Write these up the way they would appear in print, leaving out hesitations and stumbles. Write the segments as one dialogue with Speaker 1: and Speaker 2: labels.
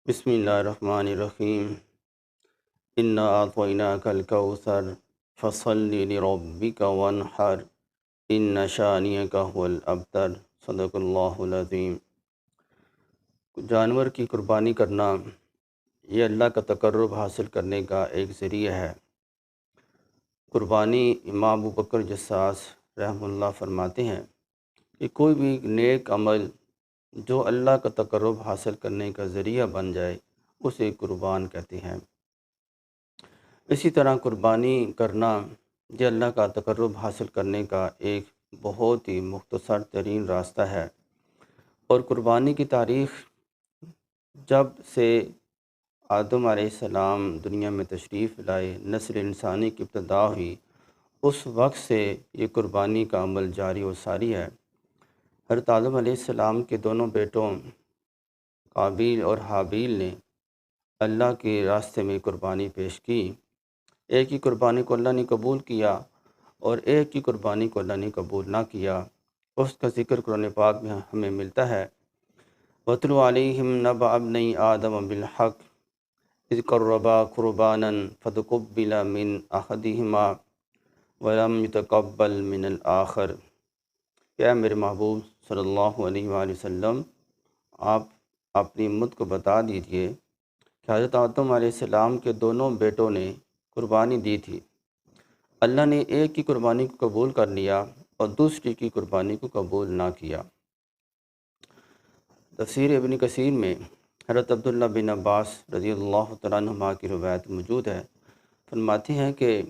Speaker 1: بسم اللہ الرحمن الرحیم انا اعطیناک الکوثر فصل لربک وانحر ان شانئک هو الابتر۔ صدق اللہ العظیم۔ جانور کی قربانی کرنا یہ اللہ کا تقرب حاصل کرنے کا ایک ذریعہ ہے۔ قربانی امام ابو بکر جساس رحمہ اللہ فرماتے ہیں کہ کوئی بھی نیک عمل جو اللہ کا تقرب حاصل کرنے کا ذریعہ بن جائے اسے قربان کہتے ہیں۔ اسی طرح قربانی کرنا یہ اللہ کا تقرب حاصل کرنے کا ایک بہت ہی مختصر ترین راستہ ہے، اور قربانی کی تاریخ جب سے آدم علیہ السلام دنیا میں تشریف لائے، نسل انسانی کی ابتدا ہوئی، اس وقت سے یہ قربانی کا عمل جاری و ساری ہے۔ حضرت آدم علیہ السلام کے دونوں بیٹوں قابیل اور حابیل نے اللہ کے راستے میں قربانی پیش کی۔ ایک کی قربانی کو اللہ نے قبول کیا اور ایک کی قربانی کو اللہ نے قبول نہ کیا۔ اس کا ذکر قرآن پاک میں ہمیں ملتا ہے۔ وَاتْلُ عَلَيْهِمْ نَبَأَ ابْنَيْ آدَمَ بِالْحَقِّ إِذْ قَرَّبَا قُرْبَانًا فَتُقُبِّلَ مِنْ أَحَدِهِمَا وَلَمْ يُتَقَبَّلْ مِنَ الْآخَرِ۔ کہ اے میرے محبوب صلی اللہ علیہ وآلہ وسلم، آپ اپنی امت کو بتا دیجئے کہ حضرت آدم علیہ السلام کے دونوں بیٹوں نے قربانی دی تھی۔ اللہ نے ایک کی قربانی کو قبول کر لیا اور دوسری کی قربانی کو قبول نہ کیا۔ تفسیر ابن کثیر میں حضرت عبداللہ بن عباس رضی اللہ تعالیٰ عنہما کی روایت موجود ہے۔ فرماتے ہیں کہ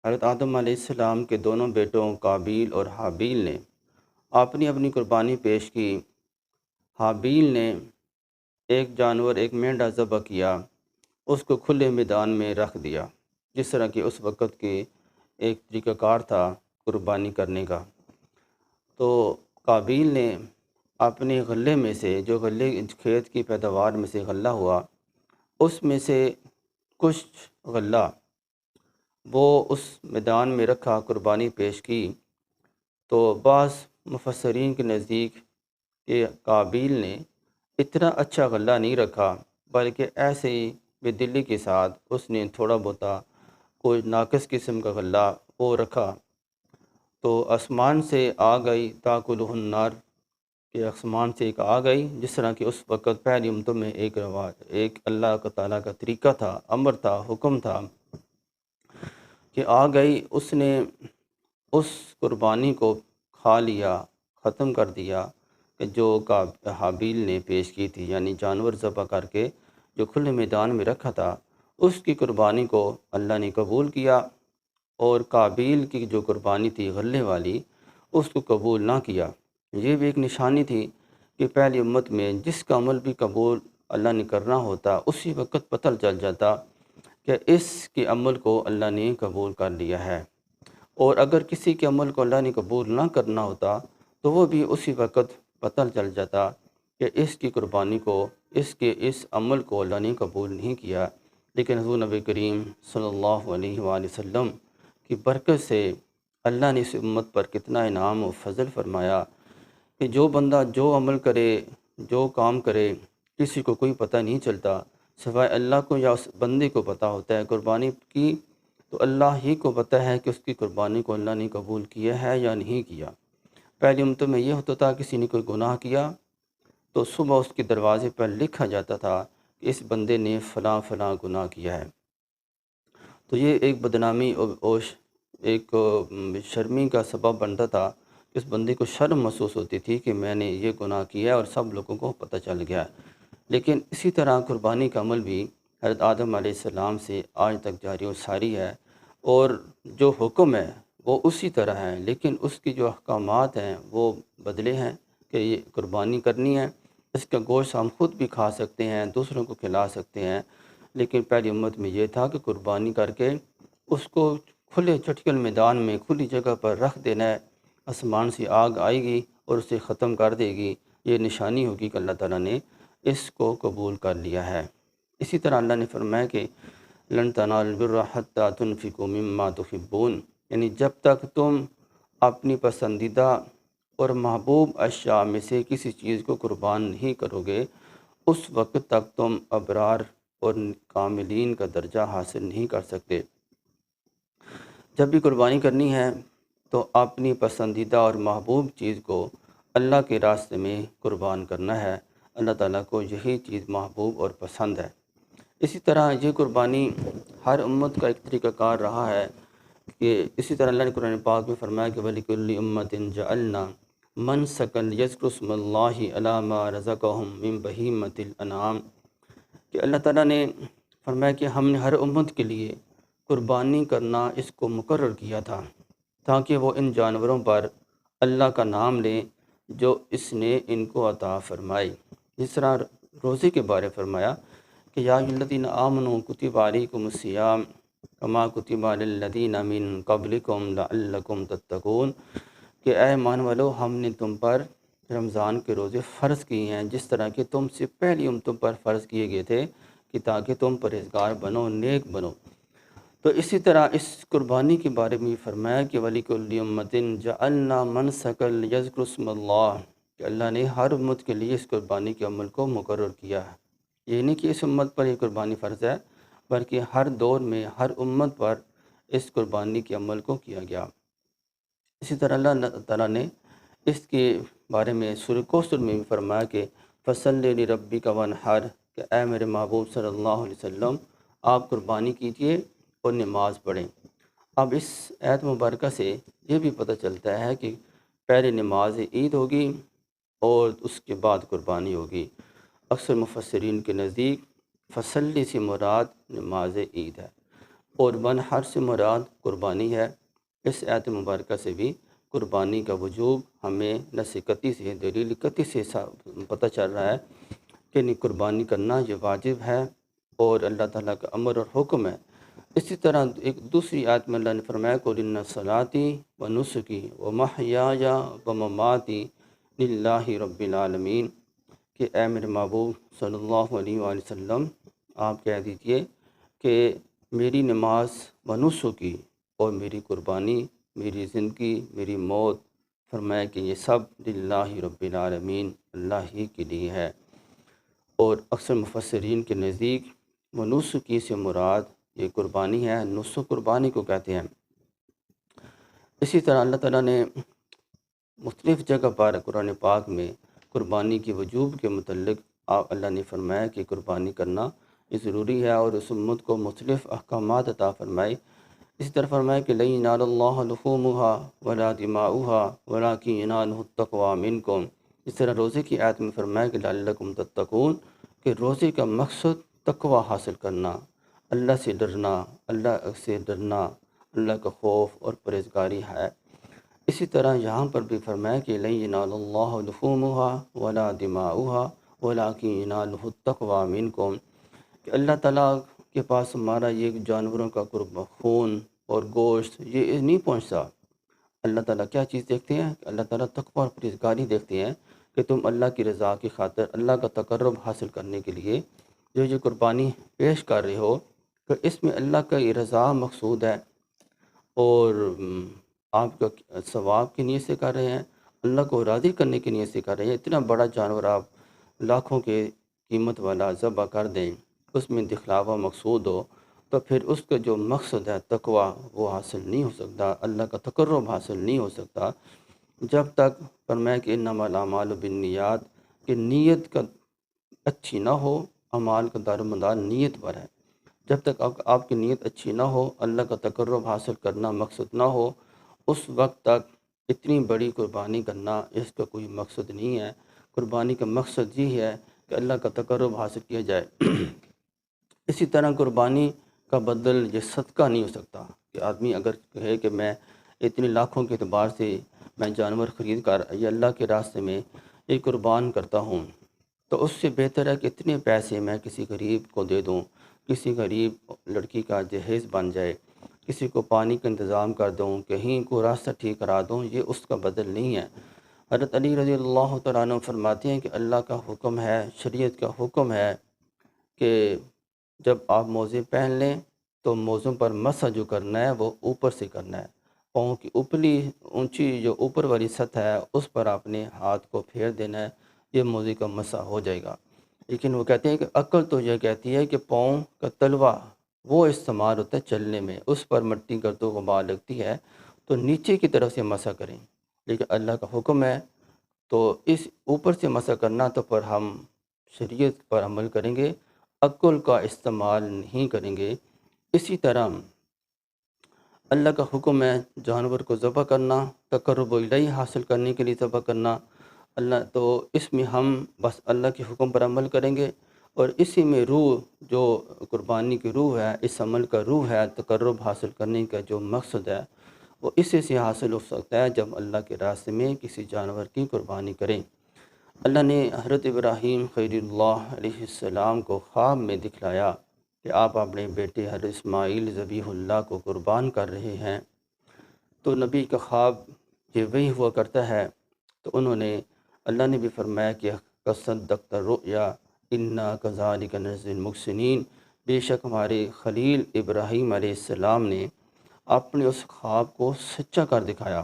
Speaker 1: حضرت آدم علیہ السلام کے دونوں بیٹوں قابیل اور حابیل نے اپنی اپنی قربانی پیش کی۔ حابیل نے ایک جانور، ایک مینڈا ذبح کیا، اس کو کھلے میدان میں رکھ دیا، جس طرح کہ اس وقت کے ایک طریقہ کار تھا قربانی کرنے کا۔ تو قابیل نے اپنے غلے میں سے، جو غلے کھیت کی پیداوار میں سے غلہ ہوا، اس میں سے کچھ غلہ وہ اس میدان میں رکھا، قربانی پیش کی۔ تو بعض مفسرین کے نزدیک کہ قابیل نے اتنا اچھا غلہ نہیں رکھا، بلکہ ایسے ہی بے دلی کے ساتھ اس نے تھوڑا بہتا کوئی ناقص قسم کا غلہ وہ رکھا۔ تو آسمان سے آگ آئی تاکلہ النار، کہ آسمان سے ایک آگ آئی، جس طرح کہ اس وقت پہلی امتوں میں ایک اللہ تعالیٰ کا طریقہ تھا، امر تھا، حکم تھا کہ آگ آئی، اس نے اس قربانی کو کھا لیا، ختم کر دیا کہ جو حابیل نے پیش کی تھی، یعنی جانور ذبح کر کے جو کھلے میدان میں رکھا تھا، اس کی قربانی کو اللہ نے قبول کیا، اور قابیل کی جو قربانی تھی غلے والی، اس کو قبول نہ کیا۔ یہ بھی ایک نشانی تھی کہ پہلی امت میں جس کا عمل بھی قبول اللہ نے کرنا ہوتا، اسی وقت پتہ چل جاتا کہ اس کے عمل کو اللہ نے قبول کر لیا ہے، اور اگر کسی کے عمل کو اللہ نے قبول نہ کرنا ہوتا تو وہ بھی اسی وقت پتہ چل جاتا کہ اس کی قربانی کو، اس عمل کو اللہ نے قبول نہیں کیا۔ لیکن حضور نبی کریم صلی اللہ علیہ وآلہ وسلم کی برکت سے اللہ نے اس امت پر کتنا انعام و فضل فرمایا کہ جو بندہ جو عمل کرے، جو کام کرے، کسی کو کوئی پتہ نہیں چلتا، سوائے اللہ کو یا اس بندے کو پتہ ہوتا ہے۔ قربانی کی تو اللہ ہی کو پتہ ہے کہ اس کی قربانی کو اللہ نے قبول کیا ہے یا نہیں کیا۔ پہلی امتوں میں یہ ہوتا تھا، کسی نے کوئی گناہ کیا تو صبح اس کے دروازے پر لکھا جاتا تھا کہ اس بندے نے فلاں فلاں گناہ کیا ہے۔ تو یہ ایک بدنامی اور ایک شرمی کا سبب بنتا تھا، اس بندے کو شرم محسوس ہوتی تھی کہ میں نے یہ گناہ کیا ہے اور سب لوگوں کو پتہ چل گیا ہے۔ لیکن اسی طرح قربانی کا عمل بھی حضرت آدم علیہ السلام سے آج تک جاری و ساری ہے، اور جو حکم ہے وہ اسی طرح ہے، لیکن اس کی جو احکامات ہیں وہ بدلے ہیں کہ یہ قربانی کرنی ہے، اس کا گوشت ہم خود بھی کھا سکتے ہیں، دوسروں کو کھلا سکتے ہیں، لیکن پہلی امت میں یہ تھا کہ قربانی کر کے اس کو کھلے چٹکل میدان میں کھلی جگہ پر رکھ دینا ہے، آسمان سے آگ آئے گی اور اسے ختم کر دے گی۔ یہ نشانی ہوگی کہ اللہ تعالیٰ نے اس کو قبول کر لیا ہے۔ اسی طرح اللہ نے فرمایا کہ لن تنالوا البر حتى تنفقوا مما تحبون، یعنی جب تک تم اپنی پسندیدہ اور محبوب اشیاء میں سے کسی چیز کو قربان نہیں کرو گے، اس وقت تک تم ابرار اور کاملین کا درجہ حاصل نہیں کر سکتے۔ جب بھی قربانی کرنی ہے تو اپنی پسندیدہ اور محبوب چیز کو اللہ کے راستے میں قربان کرنا ہے۔ اللہ تعالیٰ کو یہی چیز محبوب اور پسند ہے۔ اسی طرح یہ قربانی ہر امت کا ایک طریقہ کار رہا ہے کہ اسی طرح اللہ نے قرآن پاک میں فرمایا کہ وَلِكُلِّ أُمَّةٍ جَعَلْنَا مَنسَكًا يَذْكُرُوا اسْمَ اللَّهِ عَلَىٰ مَا رَزَقَهُم مِّن بَهِيمَةِ الْأَنْعَامِ کہ اللہ تعالیٰ نے فرمایا کہ ہم نے ہر امت کے لیے قربانی کرنا اس کو مقرر کیا تھا تاکہ وہ ان جانوروں پر اللہ کا نام لیں جو اس نے ان کو عطا فرمائی۔ جس طرح روزے کے بارے فرمایا کہ یا ایھا الذین آمنوا کتب علیکم الصیام کما کتب علی الذین من قبلکم لعلکم تتقون کہ اے ایمان والو ہم نے تم پر رمضان کے روزے فرض کیے ہیں جس طرح کہ تم سے پہلی امتوں پر فرض کیے گئے تھے کہ تاکہ تم پرہیزگار بنو، نیک بنو۔ تو اسی طرح اس قربانی کے بارے میں فرمایا کہ وَلِكُلِّ أُمَّةٍ جَعَلْنَا مَنسَكًا لِيَذْكُرُوا اسْمَ اللَّهِ کہ اللہ نے ہر امت کے لیے اس قربانی کے عمل کو مقرر کیا ہے۔ یہ نہیں کہ اس امت پر یہ قربانی فرض ہے بلکہ ہر دور میں ہر امت پر اس قربانی کے عمل کو کیا گیا۔ اسی طرح اللہ تعالیٰ نے اس کے بارے میں سورہ کوثر میں بھی فرمایا کہ فَصَلِّ لِرَبِّكَ وَانْحَرْ کہ اے میرے محبوب صلی اللہ علیہ وسلم آپ قربانی کیجئے اور نماز پڑھیں۔ اب اس آیت مبارکہ سے یہ بھی پتہ چلتا ہے کہ پہلے نماز عید ہوگی اور اس کے بعد قربانی ہوگی۔ اکثر مفسرین کے نزدیک فصلی سے مراد نماز عید ہے اور وانحر سے مراد قربانی ہے۔ اس آیت مبارکہ سے بھی قربانی کا وجوب ہمیں نص قطعی سے، دلیل قطعی سے پتہ چل رہا ہے کہ قربانی کرنا یہ واجب ہے اور اللہ تعالیٰ کا امر اور حکم ہے۔ اسی طرح ایک دوسری آیت میں اللہ نے فرمایا قُلْ إِنَّ صَلَاتِي وَنُسُكِي وَمَحْيَايَ وَمَمَاتِي لِلَّهِ رَبِّ الْعَالَمِينَ کہ اے میرے محبوب صلی اللہ علیہ وآلہ وسلم آپ کہہ دیجئے کہ میری نماز ونسکی اور میری قربانی، میری زندگی، میری موت، فرمایا کہ یہ سب للہ رب العالمین اللہ ہی کے لیے ہے۔ اور اکثر مفسرین کے نزدیک ونسکی سے مراد یہ قربانی ہے، نسک قربانی کو کہتے ہیں۔ اسی طرح اللہ تعالیٰ نے مختلف جگہ پر قرآن پاک میں قربانی کے وجوب کے متعلق اللہ نے فرمایا کہ قربانی کرنا یہ ضروری ہے اور اس امت کو مختلف احکامات عطا فرمائے۔ اسی طرح فرمایا کہ لَن يَنَالَ اللَّهَ لُحُومُهَا وَلَا دِمَاؤُهَا وَلَٰكِن يَنَالُهُ التَّقْوَىٰ مِنكُمْ۔ اس طرح روزے کی آیت میں فرمایا کہ لَعَلَّكُمْ تَتَّقُونَ کہ روزے کا مقصد تقویٰ حاصل کرنا، اللہ سے ڈرنا، اللہ کا خوف اور پرہیزگاری ہے۔ اسی طرح یہاں پر بھی فرمایا کہ لَن يَنَالَ اللَّهَ لُحُومُهَا وَلَا دِمَاؤُهَا وَلَٰكِن يَنَالُهُ التَّقْوَىٰ مِنكُمْ کہ اللہ تعالیٰ کے پاس ہمارا یہ جانوروں کا خون اور گوشت یہ نہیں پہنچتا۔ اللہ تعالیٰ کیا چیز دیکھتے ہیں؟ اللہ تعالیٰ تقویٰ اور پرہیزگاری دیکھتے ہیں کہ تم اللہ کی رضا کی خاطر، اللہ کا تقرب حاصل کرنے کے لیے جو یہ قربانی پیش کر رہے ہو کہ اس میں اللہ کا یہ رضا مقصود ہے اور آپ کا ثواب کی نیت سے کر رہے ہیں، اللہ کو راضی کرنے کی نیت سے کر رہے ہیں۔ اتنا بڑا جانور آپ لاکھوں کے قیمت والا ذبح کر دیں، اس میں دکھلاوا مقصود ہو تو پھر اس کا جو مقصد ہے تقویٰ وہ حاصل نہیں ہو سکتا، اللہ کا تقرب حاصل نہیں ہو سکتا جب تک فرمایا کہ انما الاعمال بالنیات کہ نیت کا اچھی نہ ہو، اعمال کا دار و مدار نیت پر ہے۔ جب تک آپ کی نیت اچھی نہ ہو، اللہ کا تقرب حاصل کرنا مقصد نہ ہو، اس وقت تک اتنی بڑی قربانی کرنا اس کا کوئی مقصد نہیں ہے۔ قربانی کا مقصد یہ ہے کہ اللہ کا تقرب حاصل کیا جائے۔ اسی طرح قربانی کا بدل یہ صدقہ نہیں ہو سکتا کہ آدمی اگر کہے کہ میں اتنے لاکھوں کے اعتبار سے میں جانور خرید کر یہ اللہ کے راستے میں یہ قربان کرتا ہوں، تو اس سے بہتر ہے کہ اتنے پیسے میں کسی غریب کو دے دوں، کسی غریب لڑکی کا جہیز بن جائے، کسی کو پانی کا انتظام کر دوں، کہیں کو راستہ ٹھیک کرا دوں، یہ اس کا بدل نہیں ہے۔ حضرت علی رضی اللہ تعالیٰ عنہ فرماتے ہیں کہ اللہ کا حکم ہے، شریعت کا حکم ہے کہ جب آپ موزے پہن لیں تو موزوں پر مسح جو کرنا ہے وہ اوپر سے کرنا ہے، پاؤں کی اوپرلی اونچی جو اوپر والی سطح ہے اس پر آپ نے ہاتھ کو پھیر دینا ہے، یہ موزے کا مسح ہو جائے گا۔ لیکن وہ کہتے ہیں کہ عقل تو یہ کہتی ہے کہ پاؤں کا تلوا وہ استعمال ہوتا ہے چلنے میں، اس پر مٹی گردوں غبار لگتی ہے تو نیچے کی طرف سے مسح کریں، لیکن اللہ کا حکم ہے تو اس اوپر سے مسح کرنا تو پر ہم شریعت پر عمل کریں گے، عقل کا استعمال نہیں کریں گے۔ اسی طرح اللہ کا حکم ہے جانور کو ذبح کرنا، تقرب الیہ حاصل کرنے کے لیے ذبح کرنا، اللہ تو اس میں ہم بس اللہ کے حکم پر عمل کریں گے، اور اسی میں روح جو قربانی کی روح ہے، اس عمل کا روح ہے، تقرب حاصل کرنے کا جو مقصد ہے وہ اسی سے حاصل ہو سکتا ہے جب اللہ کے راستے میں کسی جانور کی قربانی کریں۔ اللہ نے حضرت ابراہیم خلیل اللہ علیہ السلام کو خواب میں دکھلایا کہ آپ اپنے بیٹے حضرت اسماعیل ذبیح اللہ کو قربان کر رہے ہیں، تو نبی کا خواب یہ وہی ہوا کرتا ہے، تو انہوں نے اللہ نے بھی فرمایا کہ قصدقت الرؤیا انا کذالک نجزی المحسنین، بے شک ہمارے خلیل ابراہیم علیہ السلام نے اپنے اس خواب کو سچا کر دکھایا۔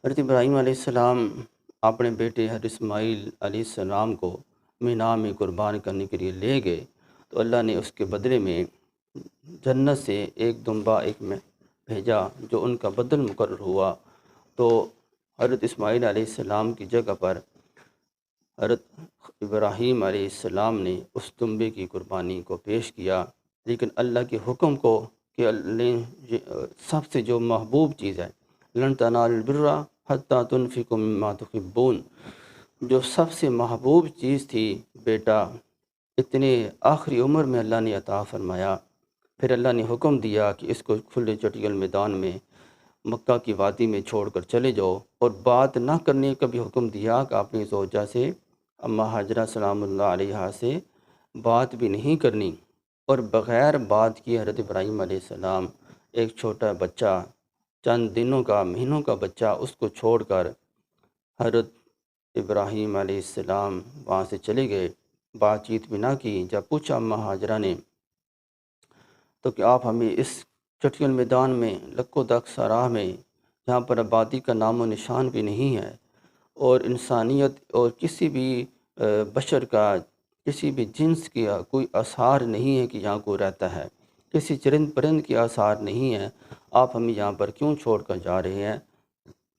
Speaker 1: حضرت ابراہیم علیہ السلام اپنے بیٹے حضرت اسماعیل علیہ السلام کو مینا میں قربان کرنے کے لیے لے گئے، تو اللہ نے اس کے بدلے میں جنت سے ایک دمبا ایک میں بھیجا جو ان کا بدل مقرر ہوا، تو حضرت اسماعیل علیہ السلام کی جگہ پر حضرت ابراہیم علیہ السلام نے اس دمبے کی قربانی کو پیش کیا، لیکن اللہ کے حکم کو کہ سب سے جو محبوب چیز ہے لن تنالوا البر حتی تنفقوا مما تحبون، جو سب سے محبوب چیز تھی بیٹا، اتنے آخری عمر میں اللہ نے عطا فرمایا، پھر اللہ نے حکم دیا کہ اس کو کھلے چٹیل میدان میں مکہ کی وادی میں چھوڑ کر چلے جاؤ، اور بات نہ کرنے کا بھی حکم دیا کہ اپنی زوجہ سے اماں حاجرہ سلام اللہ علیہا سے بات بھی نہیں کرنی، اور بغیر بات کی حضرت ابراہیم علیہ السلام ایک چھوٹا بچہ، چند دنوں کا مہینوں کا بچہ، اس کو چھوڑ کر حضرت ابراہیم علیہ السلام وہاں سے چلے گئے، بات چیت بھی نہ کی۔ جب پوچھا اماں حاجرہ نے تو کہ آپ ہمیں اس چٹیل میدان میں لکو دک سراہ میں جہاں پر آبادی کا نام و نشان بھی نہیں ہے، اور انسانیت اور کسی بھی بشر کا، کسی بھی جنس کی کوئی آثار نہیں ہے کہ یہاں کوئی رہتا ہے، کسی چرند پرند کی آثار نہیں ہے، آپ ہمیں یہاں پر کیوں چھوڑ کر جا رہے ہیں؟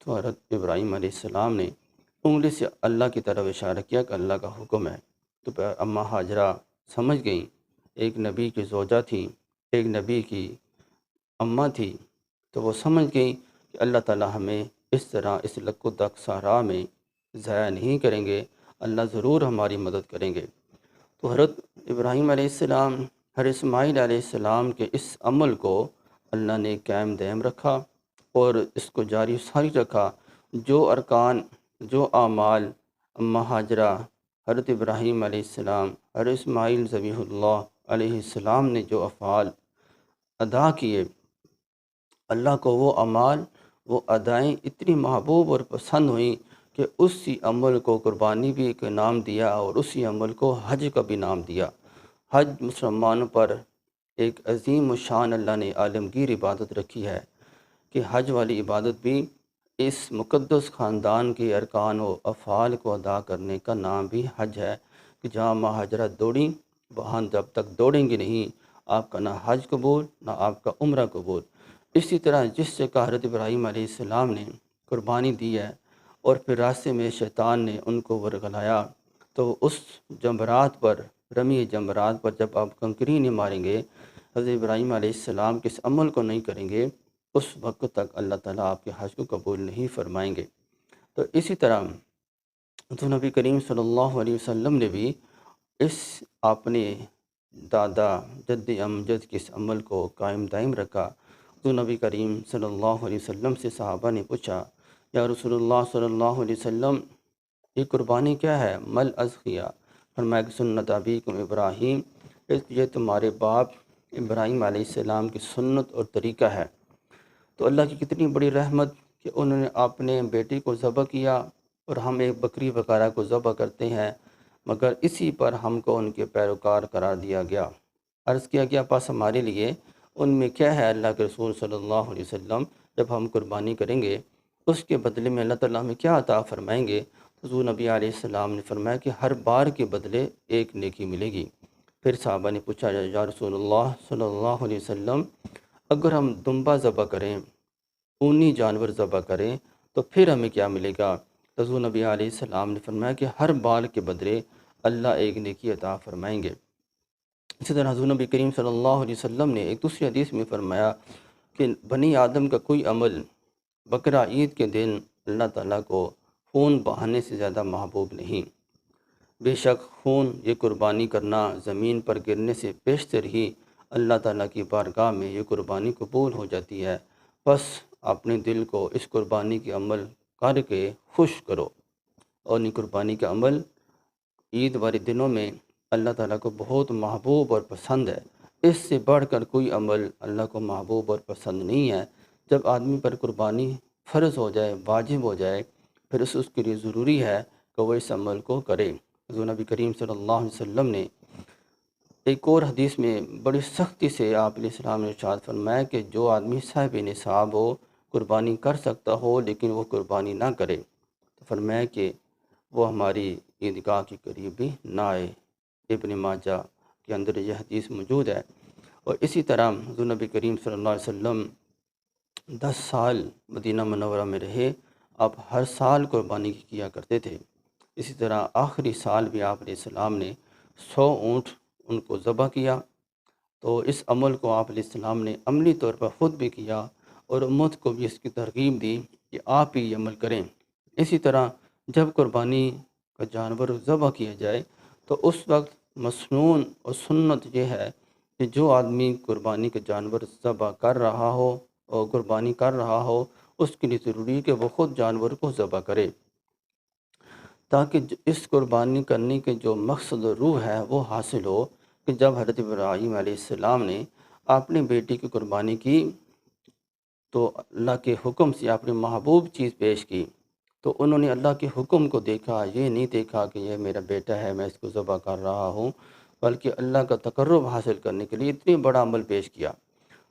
Speaker 1: تو حضرت ابراہیم علیہ السلام نے انگلی سے اللہ کی طرف اشارہ کیا کہ اللہ کا حکم ہے، تو اماں حاجرہ سمجھ گئیں، ایک نبی کی زوجہ تھیں، ایک نبی کی اماں تھی، تو وہ سمجھ گئیں کہ اللہ تعالی ہمیں اس طرح اس لکو دک صحرا میں ضائع نہیں کریں گے، اللہ ضرور ہماری مدد کریں گے۔ تو حضرت ابراہیم علیہ السلام حضرت اسماعیل علیہ السلام کے اس عمل کو اللہ نے قائم دائم رکھا اور اس کو جاری ساری رکھا، جو ارکان، جو اعمال اماں حاجرہ، حضرت ابراہیم علیہ السلام، حضرت اسماعیل ذبیح اللہ علیہ السلام نے جو افعال ادا کیے، اللہ کو وہ اعمال، وہ ادائیں اتنی محبوب اور پسند ہوئیں کہ اسی عمل کو قربانی بھی ایک نام دیا، اور اسی عمل کو حج کا بھی نام دیا۔ حج مسلمانوں پر ایک عظیم الشان اللہ نے عالمگیر عبادت رکھی ہے کہ حج والی عبادت بھی اس مقدس خاندان کے ارکان و افعال کو ادا کرنے کا نام بھی حج ہے، کہ جہاں ماں حاجرہ دوڑیں وہاں جب تک دوڑیں گی نہیں، آپ کا نہ حج قبول نہ آپ کا عمرہ قبول۔ اسی طرح جس جگہ حضرت ابراہیم علیہ السلام نے قربانی دی ہے اور پھر راستے میں شیطان نے ان کو ورگلایا، تو اس جمرات پر، رمی جمرات پر جب آپ کنکری نہیں ماریں گے، حضرت ابراہیم علیہ السلام کے اس عمل کو نہیں کریں گے، اس وقت تک اللہ تعالیٰ آپ کے حج کو قبول نہیں فرمائیں گے۔ تو اسی طرح تو نبی کریم صلی اللہ علیہ وسلم نے بھی اس اپنے دادا جد امجد کے اس عمل کو قائم دائم رکھا۔ تو نبی کریم صلی اللہ علیہ وسلم سے صحابہ نے پوچھا، یا رسول اللہ صلی اللہ علیہ وسلم، یہ قربانی کیا ہے؟ مل اضحیہ؟ فرمایا کہ سنت ابیکم ابراہیم، یہ تمہارے باپ ابراہیم علیہ السلام کی سنت اور طریقہ ہے۔ تو اللہ کی کتنی بڑی رحمت کہ انہوں نے اپنے بیٹے کو ذبح کیا، اور ہم ایک بکری بکرا کو ذبح کرتے ہیں، مگر اسی پر ہم کو ان کے پیروکار قرار دیا گیا۔ عرض کیا گیا پاس ہمارے لیے ان میں کیا ہے؟ اللہ کے رسول صلی اللہ علیہ وسلم، جب ہم قربانی کریں گے اس کے بدلے میں اللہ تعالیٰ ہمیں کیا عطا فرمائیں گے؟ حضور نبی علیہ السلام نے فرمایا کہ ہر بار کے بدلے ایک نیکی ملے گی۔ پھر صحابہ نے پوچھا یا رسول اللہ صلی اللہ علیہ وسلم، اگر ہم دمبا ذبح کریں، اونی جانور ذبح کریں تو پھر ہمیں کیا ملے گا؟ حضور نبی علیہ السلام نے فرمایا کہ ہر بال کے بدلے اللہ ایک نیکی عطا فرمائیں گے۔ اسی طرح حضور نبی کریم صلی اللہ علیہ وسلم نے ایک دوسری حدیث میں فرمایا کہ بنی آدم کا کوئی عمل بقرہ عید کے دن اللہ تعالیٰ کو خون بہانے سے زیادہ محبوب نہیں۔ بے شک خون یہ قربانی کرنا زمین پر گرنے سے پیشتر ہی اللہ تعالیٰ کی بارگاہ میں یہ قربانی قبول ہو جاتی ہے۔ بس اپنے دل کو اس قربانی کے عمل کر کے خوش کرو، اور یہ قربانی کا عمل عید والے دنوں میں اللہ تعالیٰ کو بہت محبوب اور پسند ہے۔ اس سے بڑھ کر کوئی عمل اللہ کو محبوب اور پسند نہیں ہے۔ جب آدمی پر قربانی فرض ہو جائے، واجب ہو جائے، پھر اس کے لیے ضروری ہے کہ وہ اس عمل کو کرے۔ حضور نبی کریم صلی اللہ علیہ وسلم نے ایک اور حدیث میں بڑی سختی سے آپ علیہ السلام نے ارشاد فرمایا کہ جو آدمی صاحب نصاب ہو، قربانی کر سکتا ہو لیکن وہ قربانی نہ کرے، تو فرمایا کہ وہ ہماری عیدگاہ کے قریب بھی نہ آئے۔ ابن ماجہ کے اندر یہ حدیث موجود ہے۔ اور اسی طرح حضور نبی کریم صلی اللہ علیہ وسلم 10 سال مدینہ منورہ میں رہے، آپ ہر سال قربانی کیا کرتے تھے۔ اسی طرح آخری سال بھی آپ علیہ السلام نے 100 اونٹ ان کو ذبح کیا۔ تو اس عمل کو آپ علیہ السلام نے عملی طور پر خود بھی کیا اور امت کو بھی اس کی ترغیب دی کہ آپ ہی یہ عمل کریں۔ اسی طرح جب قربانی کا جانور ذبح کیا جائے تو اس وقت مسنون اور سنت یہ ہے کہ جو آدمی قربانی کا جانور ذبح کر رہا ہو اور قربانی کر رہا ہو، اس کے لیے ضروری ہے کہ وہ خود جانور کو ذبح کرے، تاکہ اس قربانی کرنے کے جو مقصد و روح ہے وہ حاصل ہو کہ جب حضرت ابراہیم علیہ السلام نے اپنے بیٹی کی قربانی کی تو اللہ کے حکم سے اپنی محبوب چیز پیش کی، تو انہوں نے اللہ کے حکم کو دیکھا، یہ نہیں دیکھا کہ یہ میرا بیٹا ہے میں اس کو ذبح کر رہا ہوں، بلکہ اللہ کا تقرب حاصل کرنے کے لیے اتنی بڑا عمل پیش کیا۔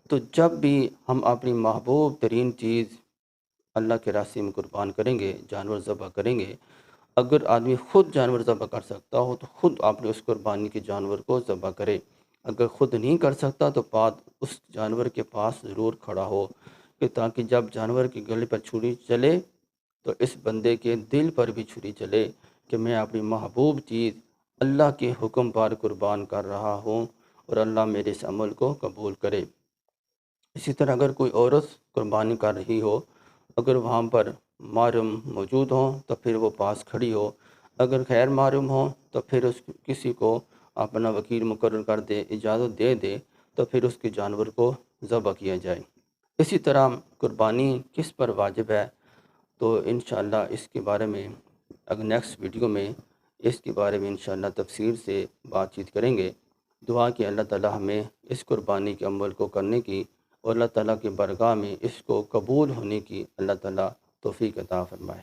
Speaker 1: تو جب بھی ہم اپنی محبوب ترین چیز اللہ کے راستے میں قربان کریں گے، جانور ذبح کریں گے، اگر آدمی خود جانور ذبح کر سکتا ہو تو خود آپ نے اس قربانی کے جانور کو ذبح کرے۔ اگر خود نہیں کر سکتا تو بات اس جانور کے پاس ضرور کھڑا ہو، کہ تاکہ جب جانور کے گلے پر چھری چلے تو اس بندے کے دل پر بھی چھری چلے کہ میں اپنی محبوب چیز اللہ کے حکم پر قربان کر رہا ہوں اور اللہ میرے اس عمل کو قبول کرے۔ اسی طرح اگر کوئی عورت قربانی کر رہی ہو، اگر وہاں پر محرم موجود ہوں تو پھر وہ پاس کھڑی ہو، اگر غیر محرم ہوں تو پھر اس کسی کو اپنا وکیل مقرر کر دے، اجازت دے دے، تو پھر اس کے جانور کو ذبح کیا جائے۔ اسی طرح قربانی کس پر واجب ہے، تو انشاءاللہ اس کے بارے میں اگر نیکسٹ ویڈیو میں اس کے بارے میں انشاءاللہ تفصیل سے بات چیت کریں گے۔ دعا کہ اللہ تعالی ہمیں اس قربانی کے عمل کو کرنے کی اور اللہ تعالیٰ کی بارگاہ میں اس کو قبول ہونے کی اللہ تعالیٰ توفیق عطا فرمائے۔